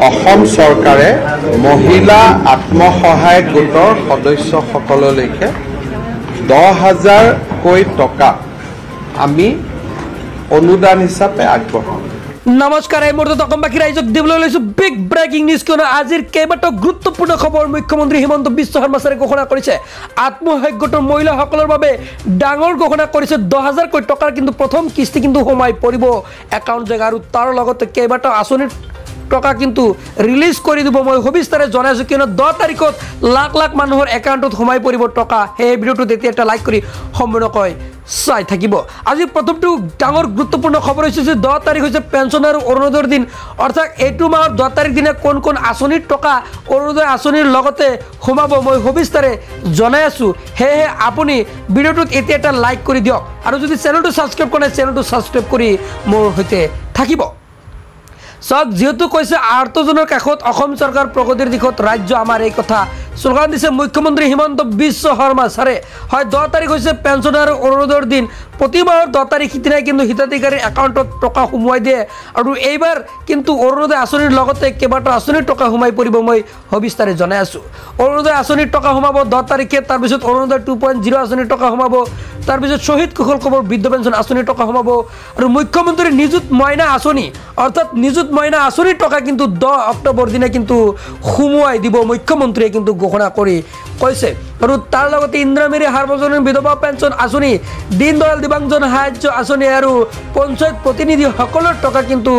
অসম চৰকাৰে মহিলা আত্মসহায়ক গোটৰ সদস্যসকললৈকে 10,000কৈ টকা আমি অনুদান হিচাপে আগবঢ়াম। নমস্কাৰ, এই মুহূৰ্তত অসমবাসী ৰাইজক দিবলৈ লৈছোঁ বিগ ব্ৰেকিং নিউজ। কিয়নো আজিৰ কেইবাটাও গুৰুত্বপূৰ্ণ খবৰ মুখ্যমন্ত্ৰী হিমন্ত বিশ্ব শৰ্মা ছাৰে ঘোষণা কৰিছে। আত্মসহায়ক গোটৰ মহিলাসকলৰ বাবে ডাঙৰ ঘোষণা কৰিছে। 10,000কৈ টকাৰ কিন্তু প্ৰথম কিস্তি কিন্তু সোমাই পৰিব একাউণ্ট জেগা, আৰু তাৰ লগতে কেইবাটাও আঁচনিৰ টকা কিন্তু ৰিলিজ কৰি দিব। মই সবিস্তাৰে জনাইছোঁ, কিয়নো 10 তাৰিখত লাখ লাখ মানুহৰ একাউণ্টত সোমাই পৰিব টকা। সেই ভিডিঅ'টোত এতিয়া এটা লাইক কৰি সম্পূৰ্ণকৈ চাই থাকিব। আজি প্ৰথমটো ডাঙৰ গুৰুত্বপূৰ্ণ খবৰ হৈছে যে 10 তাৰিখ হৈছে পেঞ্চন আৰু অৰুণোদয়ৰ দিন, অৰ্থাৎ এইটো মাহৰ 10 তাৰিখ দিনা কোন কোন আঁচনিৰ টকা অৰুণোদয় আঁচনিৰ লগতে সোমাব মই সবিস্তাৰে জনাই আছোঁ। সেয়েহে আপুনি ভিডিঅ'টোত এতিয়া এটা লাইক কৰি দিয়ক, আৰু যদি চেনেলটো ছাবস্ক্ৰাইব কৰে চেনেলটো ছাবস্ক্ৰাইব কৰি মোৰ সৈতে থাকিব। চাওক, যেহেতু কৈছে আৰ্তজনৰ কাষত অসম চৰকাৰ প্ৰগতিৰ দিশত ৰাজ্য আমাৰ, এই কথা শ্লোগান দিছে মুখ্যমন্ত্ৰী হিমন্ত বিশ্ব শৰ্মা ছাৰে। হয়, 10 তাৰিখ হৈছে পেঞ্চন আৰু অৰুণোদয়ৰ দিন। প্ৰতি মাহৰ 10 তাৰিখ সিদিনাই কিন্তু হিতাধিকাৰীৰ একাউণ্টত টকা সোমোৱাই দিয়ে, আৰু এইবাৰ কিন্তু অৰুণোদয় আঁচনিৰ লগতে কেইবাটাও আঁচনিৰ টকা সোমাই পৰিব মই সবিস্তাৰে জনাই আছোঁ। অৰুণোদয় আঁচনিৰ টকা সোমাব 10 তাৰিখে, তাৰপিছত অৰুণোদয় 2.0 আঁচনিৰ টকা সোমাব, তাৰপিছত শ্বহীদ কুশল কোঁৱৰ বৃদ্ধ পেঞ্চন আঁচনিৰ টকা সোমাব, আৰু মুখ্যমন্ত্ৰীৰ নিযুত মইনা আঁচনি অৰ্থাৎ নিযুত মইনা আঁচনিৰ টকা কিন্তু 10 অক্টোবৰ দিনা কিন্তু সোমোৱাই দিব মুখ্যমন্ত্ৰীয়ে কিন্তু ঘোষণা কৰি কৈছে। আৰু তাৰ লগতে ইন্দিৰামিৰি সাৰ্বজনীন বিধৱা পেঞ্চন আঁচনি, দীনদয়াল দিব্যাংজন সাহায্য আঁচনি আৰু পঞ্চায়ত প্ৰতিনিধিসকলৰ টকা কিন্তু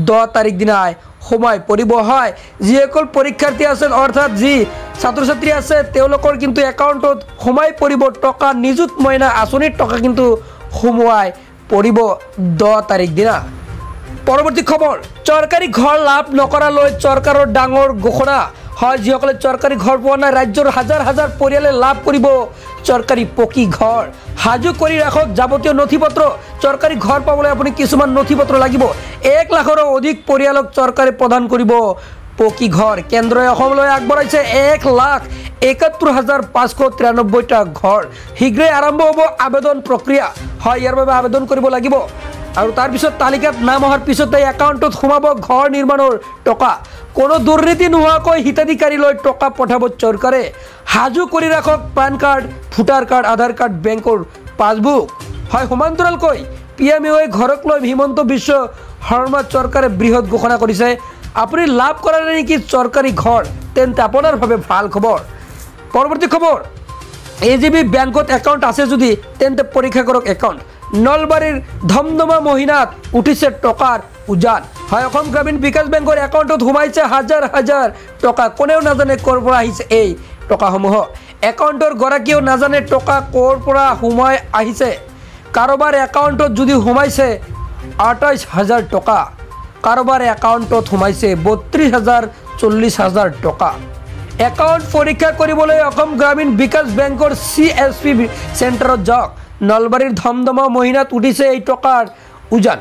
10 তাৰিখ দিনাই সোমাই পৰিব। হয়, যিসকল পৰীক্ষাৰ্থী আছে অৰ্থাৎ যি ছাত্ৰ ছাত্ৰী আছে তেওঁলোকৰ কিন্তু একাউণ্টত সোমাই পৰিব টকা, নিযুত মইনা আঁচনিৰ টকা কিন্তু সোমোৱাই পৰিব 10 তাৰিখ দিনা। পৰৱৰ্তী খবৰ, চৰকাৰী ঘৰ লাভ নকৰালৈ চৰকাৰৰ ডাঙৰ ঘোষণা। হয়, যিসকলে চৰকাৰী ঘৰ পোৱা নাই ৰাজ্যৰ হাজাৰ হাজাৰ পৰিয়ালে লাভ কৰিব চৰকাৰী পকী ঘৰ। সাজু কৰি ৰাখক যাৱতীয় নথি পত্ৰ। চৰকাৰী ঘৰ পাবলৈ আপুনি কিছুমান নথি পত্ৰ লাগিব। 1 লাখৰো অধিক পৰিয়ালক চৰকাৰে প্ৰদান কৰিব পকী ঘৰ। কেন্দ্ৰই অসমলৈ আগবঢ়াইছে 1,71,593টা ঘৰ। শীঘ্ৰেই আৰম্ভ হ'ব আবেদন প্ৰক্ৰিয়া। হয়, ইয়াৰ বাবে আবেদন কৰিব লাগিব, আৰু তাৰপিছত তালিকাত নাম অহাৰ পিছতে একাউণ্টত সোমাব ঘৰ নিৰ্মাণৰ টকা। কোনো দুৰ্নীতি নোহোৱাকৈ হিতাধিকাৰীলৈ টকা পঠাব চৰকাৰে। সাজু কৰি ৰাখক পান কাৰ্ড, ভোটাৰ কাৰ্ড, আধাৰ কাৰ্ড, বেংকৰ পাছবুক। হয়, সমান্তৰালকৈ PMAY ঘৰক লৈ হিমন্ত বিশ্ব শৰ্মা চৰকাৰে বৃহৎ ঘোষণা কৰিছে। আপুনি লাভ কৰা নাই নেকি চৰকাৰী ঘৰ, তেন্তে আপোনাৰ বাবে ভাল খবৰ। পৰৱৰ্তী খবৰ, AJB বেংকত একাউণ্ট আছে যদি তেন্তে পৰীক্ষা কৰক একাউণ্ট। নলবাৰীৰ ধমধমা মহিনাত উঠিছে টকাৰ উজান। হয়, অসম গ্ৰামীণ বিকাশ বেংকৰ একাউণ্টত সোমাইছে হাজাৰ হাজাৰ টকা। কোনেও নাজানে ক'ৰ পৰা আহিছে এই টকাসমূহ। একাউণ্টৰ গৰাকীয়েও নাজানে টকা ক'ৰ পৰা সোমাই আহিছে। কাৰোবাৰ একাউণ্টত যদি সোমাইছে 28,000 টকা, কাৰোবাৰ একাউণ্টত সোমাইছে 32,000, 40,000 টকা। একাউণ্ট পৰীক্ষা কৰিবলৈ অসম গ্ৰামীণ বিকাশ বেংকৰ CSP চেণ্টাৰত যাওক। নলবাৰীৰ ধমধমা মহিনাত উঠিছে এই টকাৰ উজান।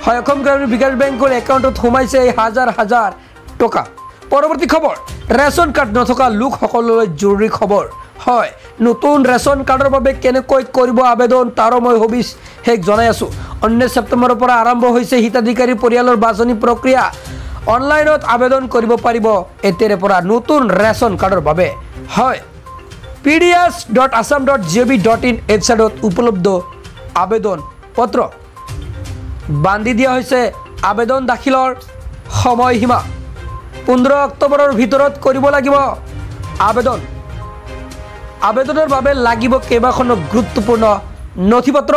হয়, অসম গ্ৰামীণ বিকাশ বেংকৰ একাউণ্টত সোমাইছে এই হাজাৰ হাজাৰ টকা। পৰৱৰ্তী খবৰ, ৰেচন কাৰ্ড নথকা লোকসকললৈ জৰুৰী খবৰ। হয়, নতুন ৰেচন কাৰ্ডৰ বাবে কেনেকৈ কৰিব আবেদন তাৰো মই সবিশেষ জনাই আছোঁ। 19 ছেপ্টেম্বৰৰ পৰা আৰম্ভ হৈছে হিতাধিকাৰী পৰিয়ালৰ বাছনি প্ৰক্ৰিয়া। অনলাইনত আবেদন কৰিব পাৰিব এতিয়াৰে পৰা নতুন ৰেচন কাৰ্ডৰ বাবে। হয়, pds.assam.gov.in ৱেবছাইটত উপলব্ধ আবেদন পত্ৰ। বান্ধি দিয়া হৈছে আবেদন দাখিলৰ সময়সীমা। 15 অক্টোবৰৰ ভিতৰত কৰিব লাগিব আবেদন। আবেদনৰ বাবে লাগিব কেইবাখনো গুৰুত্বপূৰ্ণ নথি পত্ৰ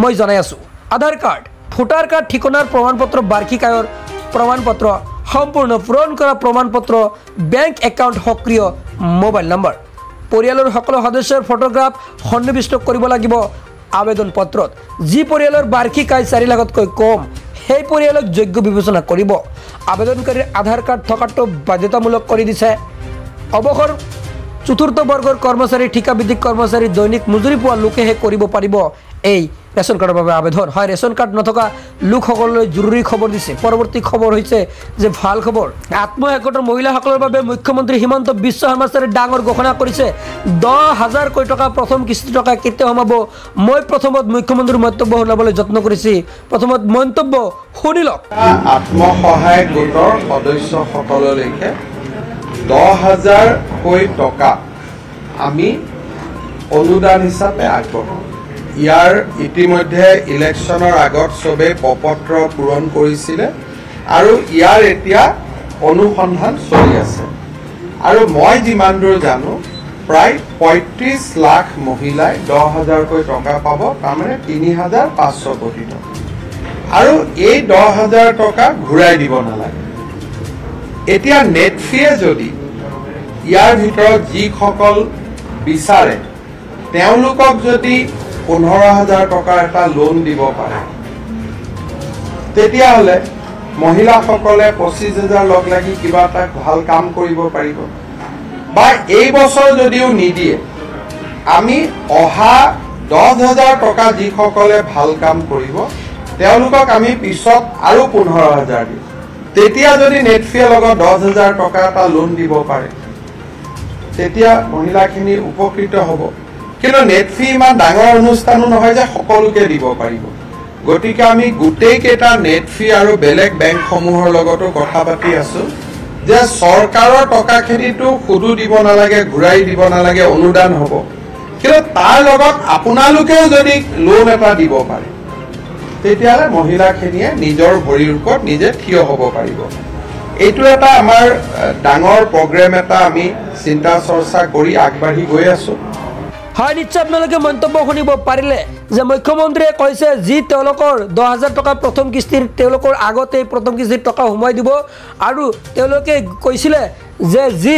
মই জনাই আছোঁ। আধাৰ কাৰ্ড, ভোটাৰ কাৰ্ড, ঠিকনাৰ প্ৰমাণপত্ৰ, বাৰ্ষিক আয়ৰ প্ৰমাণপত্ৰ, সম্পূৰ্ণ পূৰণ কৰা প্ৰমাণপত্ৰ, বেংক একাউণ্ট সক্ৰিয় মোবাইল নম্বৰ। পৰিয়ালৰ সকলো সদস্যৰ ফটোগ্ৰাফ সন্নিৱিষ্ট কৰিব লাগিব আবেদন পত্ৰত। যি পৰিয়ালৰ বাৰ্ষিক আয় 4 লাখতকৈ কম সেই পৰিয়ালক যোগ্য বিবেচনা কৰিব। আবেদনকাৰীৰ আধাৰ কাৰ্ড থকাটো বাধ্যতামূলক কৰি দিছে। অৱসৰ 4ৰ্থ বৰ্গৰ কৰ্মচাৰী, ঠিকাভিত্তিক কৰ্মচাৰী, দৈনিক মজুৰি পোৱা লোকেহে কৰিব পাৰিব এই ৰেচন কাৰ্ডৰ বাবে আবেদন হয়। ৰেচন কাৰ্ড নথকা লোকসকললৈ জৰুৰী খবৰ দিছে। পৰৱৰ্তী খবৰ হৈছে যে ভাল খবৰ, আত্মসহায়ক গোটৰ মহিলাসকলৰ বাবে মুখ্যমন্ত্ৰী হিমন্ত বিশ্ব শৰ্মা ছাৰে ডাঙৰ ঘোষণা কৰিছে। 10,000 কোটি টকা প্ৰথম কিস্তি টকা কেতিয়া সোমাব, মই প্ৰথমত মুখ্যমন্ত্ৰীৰ মন্তব্য শুনাবলৈ যত্ন কৰিছে। প্ৰথমত মন্তব্য শুনি লওক। আত্মসহায়ক গোটৰ সদস্যসকললৈকে 10,000 কোটি টকা আমি অনুদান হিচাপে আগবঢ়াম। ইয়াৰ ইতিমধ্যে ইলেকশ্যনৰ আগত চবেই প্ৰপত্ৰ পূৰণ কৰিছিলে আৰু ইয়াৰ এতিয়া অনুসন্ধান চলি আছে। আৰু মই যিমান দূৰ জানো প্ৰায় 35 লাখ মহিলাই 10,000 কোটি টকা পাব, তাৰমানে 3,500 কোটি টকা। আৰু এই 10,000 টকা ঘূৰাই দিব নালাগে। এতিয়া নেটফিয়ে যদি ইয়াৰ ভিতৰত যিসকল বিচাৰে তেওঁলোকক যদি 15,000 টকাৰ এটা লোন দিব পাৰে, তেতিয়াহ'লে মহিলাসকলে 25,000 লগ লাগি কিবা এটা ভাল কাম কৰিব পাৰিব। বা এই বছৰ যদিও নিদিয়ে, আমি অহা 10,000 টকা যিসকলে ভাল কাম কৰিব তেওঁলোকক আমি পিছত আৰু 15,000 দিম। তেতিয়া যদি নেটফিয়ে লগত 10,000 টকা এটা লোন দিব পাৰে, তেতিয়া মহিলাখিনি উপকৃত হ'ব। কিন্তু নেটফি ইমান ডাঙৰ অনুষ্ঠানো নহয় যে সকলোকে দিব পাৰিব। গতিকে আমি গোটেইকেইটা নেটফি আৰু বেলেগ বেংকসমূহৰ লগতো কথা পাতি আছো যে চৰকাৰৰ টকাখিনিতো সুদো দিব নালাগে, ঘূৰাই দিব নালাগে, অনুদান হ'ব। কিন্তু তাৰ লগত আপোনালোকেও যদি লোন এটা দিব পাৰে, তেতিয়াহ'লে মহিলাখিনিয়ে নিজৰ ভৰিৰ ওপৰত নিজে থিয় হ'ব পাৰিব। এইটো এটা আমাৰ ডাঙৰ প্ৰগ্ৰেম এটা আমি চিন্তা চৰ্চা কৰি আগবাঢ়ি গৈ আছো। হয়, নিশ্চয় আপোনালোকে মন্তব্য শুনিব পাৰিলে যে মুখ্যমন্ত্ৰীয়ে কৈছে যি তেওঁলোকৰ 10,000 টকা প্ৰথম কিস্তিৰ তেওঁলোকৰ আগতে প্ৰথম কিস্তিৰ টকা সোমাই দিব। আৰু তেওঁলোকে কৈছিলে যে যি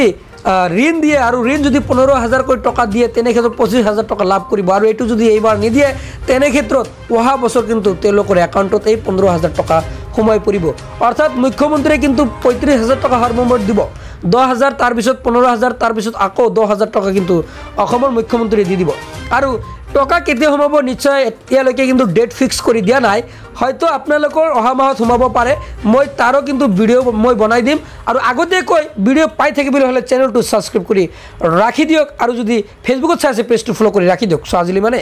ঋণ দিয়ে আৰু ঋণ যদি 15,000 কোটি টকা দিয়ে তেনে ক্ষেত্ৰত 25,000 টকা লাভ কৰিব। আৰু এইটো যদি এইবাৰ নিদিয়ে তেনে ক্ষেত্ৰত অহা বছৰ কিন্তু তেওঁলোকৰ একাউণ্টত এই 15,000 টকা সোমাই পৰিব। অৰ্থাৎ মুখ্যমন্ত্ৰীয়ে কিন্তু 35,000 টকা সৰ্বমুঠ দিব, 10,000 তাৰপিছত 15,000 তাৰপিছত আকৌ 10,000 টকা কিন্তু অসমৰ মুখ্যমন্ত্ৰীয়ে দি দিব। আৰু টকা কেতিয়া সোমাব নিশ্চয় এতিয়ালৈকে কিন্তু ডেট ফিক্স কৰি দিয়া নাই। হয়তো আপোনালোকৰ অহা মাহত সোমাব পাৰে, মই তাৰো কিন্তু ভিডিঅ' মই বনাই দিম। আৰু আগতীয়াকৈ ভিডিঅ' পাই থাকিবলৈ হ'লে চেনেলটো ছাবস্ক্ৰাইব কৰি ৰাখি দিয়ক। আৰু যদি ফেচবুকত চাই আছে পেজটো ফ'ল' কৰি ৰাখি দিয়ক। চ' আজিলৈ মানে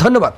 ধন্যবাদ।